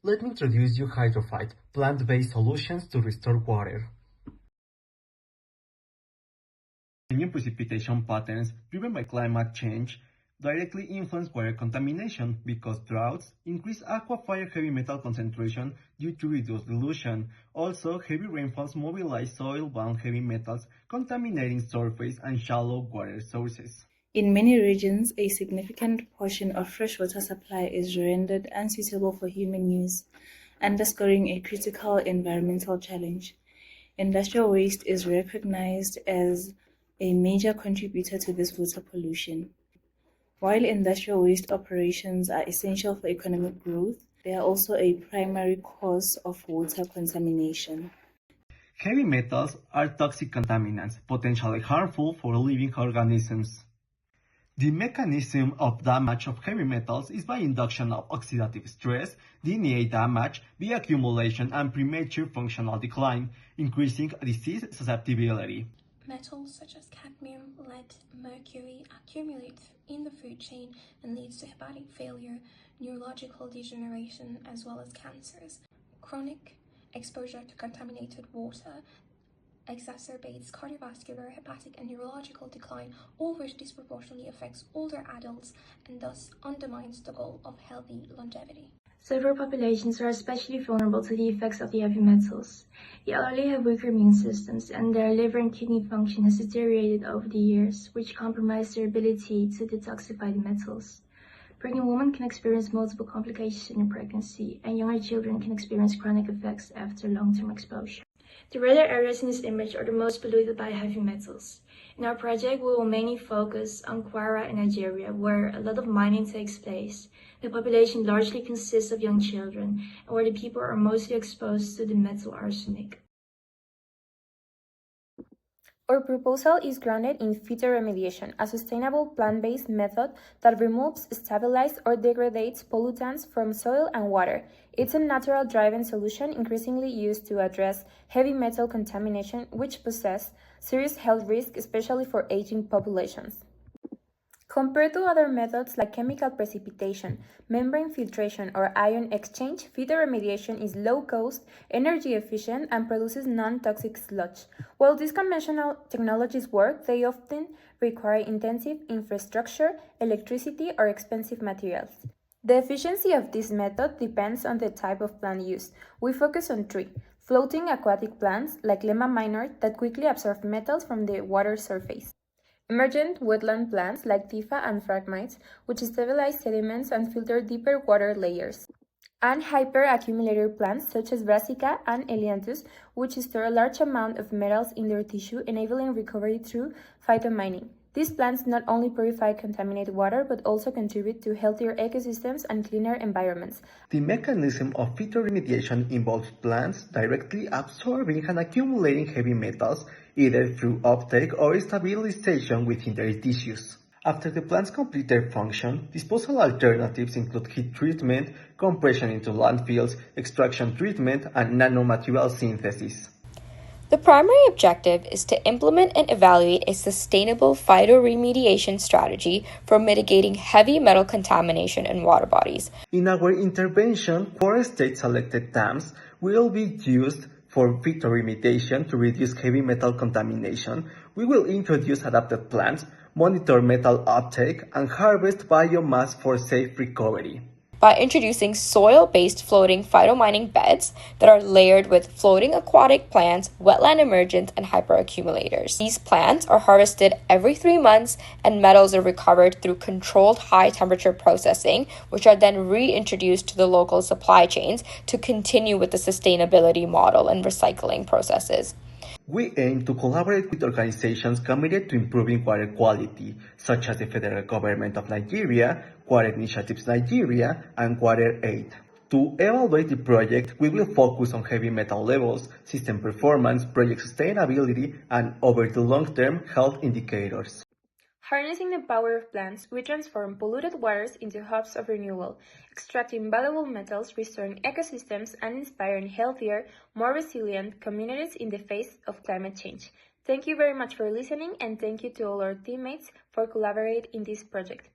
Let me introduce you Hydrophyte, plant-based solutions to restore water. Changing precipitation patterns driven by climate change directly influence water contamination because droughts increase aquifer heavy metal concentration due to reduced dilution. Also, heavy rainfalls mobilize soil-bound heavy metals, contaminating surface and shallow water sources. In many regions, a significant portion of freshwater supply is rendered unsuitable for human use, underscoring a critical environmental challenge. Industrial waste is recognized as a major contributor to this water pollution. While industrial waste operations are essential for economic growth, they are also a primary cause of water contamination. Heavy metals are toxic contaminants, potentially harmful for living organisms. The mechanism of damage of heavy metals is by induction of oxidative stress, DNA damage, via accumulation and premature functional decline, increasing disease susceptibility. Metals such as cadmium, lead, mercury accumulate in the food chain and leads to hepatic failure, neurological degeneration, as well as cancers. Chronic exposure to contaminated water exacerbates cardiovascular, hepatic, and neurological decline, all which disproportionately affects older adults and thus undermines the goal of healthy longevity. Several populations are especially vulnerable to the effects of the heavy metals. The elderly have weaker immune systems, and their liver and kidney function has deteriorated over the years, which compromise their ability to detoxify the metals. Pregnant women can experience multiple complications in pregnancy, and younger children can experience chronic effects after long-term exposure. The redder areas in this image are the most polluted by heavy metals. In our project, we will mainly focus on Kwara in Nigeria, where a lot of mining takes place. The population largely consists of young children, and where the people are mostly exposed to the metal arsenic. Our proposal is grounded in phytoremediation, a sustainable plant-based method that removes, stabilizes, or degrades pollutants from soil and water. It's a natural-driven solution increasingly used to address heavy metal contamination, which poses serious health risks, especially for aging populations. Compared to other methods like chemical precipitation, membrane filtration, or ion exchange, phytoremediation is low-cost, energy-efficient, and produces non-toxic sludge. While these conventional technologies work, they often require intensive infrastructure, electricity, or expensive materials. The efficiency of this method depends on the type of plant used. We focus on three: floating aquatic plants like Lemma minor that quickly absorb metals from the water surface; emergent wetland plants like Tifa and Phragmites, which stabilize sediments and filter deeper water layers; and hyperaccumulator plants such as Brassica and Elianthus, which store a large amount of metals in their tissue, enabling recovery through phytomining. These plants not only purify contaminated water, but also contribute to healthier ecosystems and cleaner environments. The mechanism of phytoremediation involves plants directly absorbing and accumulating heavy metals, either through uptake or stabilization within their tissues. After the plants complete their function, disposal alternatives include heat treatment, compression into landfills, extraction treatment, and nanomaterial synthesis. The primary objective is to implement and evaluate a sustainable phytoremediation strategy for mitigating heavy metal contamination in water bodies. In our intervention, 4 state-selected dams will be used for phytoremediation to reduce heavy metal contamination. We will introduce adapted plants, monitor metal uptake, and harvest biomass for safe recovery. By introducing soil-based floating phytomining beds that are layered with floating aquatic plants, wetland emergents, and hyperaccumulators. These plants are harvested every 3 months, and metals are recovered through controlled high-temperature processing, which are then reintroduced to the local supply chains to continue with the sustainability model and recycling processes. We aim to collaborate with organizations committed to improving water quality, such as the Federal Government of Nigeria, Water Initiatives Nigeria, and WaterAid. To evaluate the project, we will focus on heavy metal levels, system performance, project sustainability, and over the long-term health indicators. Harnessing the power of plants, we transform polluted waters into hubs of renewal, extracting valuable metals, restoring ecosystems, and inspiring healthier, more resilient communities in the face of climate change. Thank you very much for listening, and thank you to all our teammates for collaborating in this project.